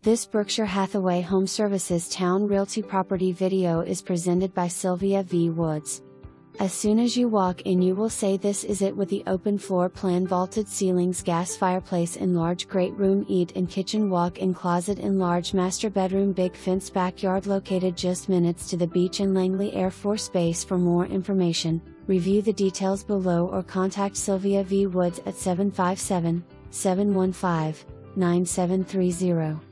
This Berkshire Hathaway HomeServices Towne Realty property video is presented by Sylvia V Woods. As soon as you walk in you will say this is it, with the open floor plan, vaulted ceilings, gas fireplace, enlarged great room, eat and kitchen, walk-in closet, enlarged master bedroom, big fenced backyard, located just minutes to the beach and Langley Air Force Base. For more information, review the details below or contact Sylvia V Woods at 757-715-9730.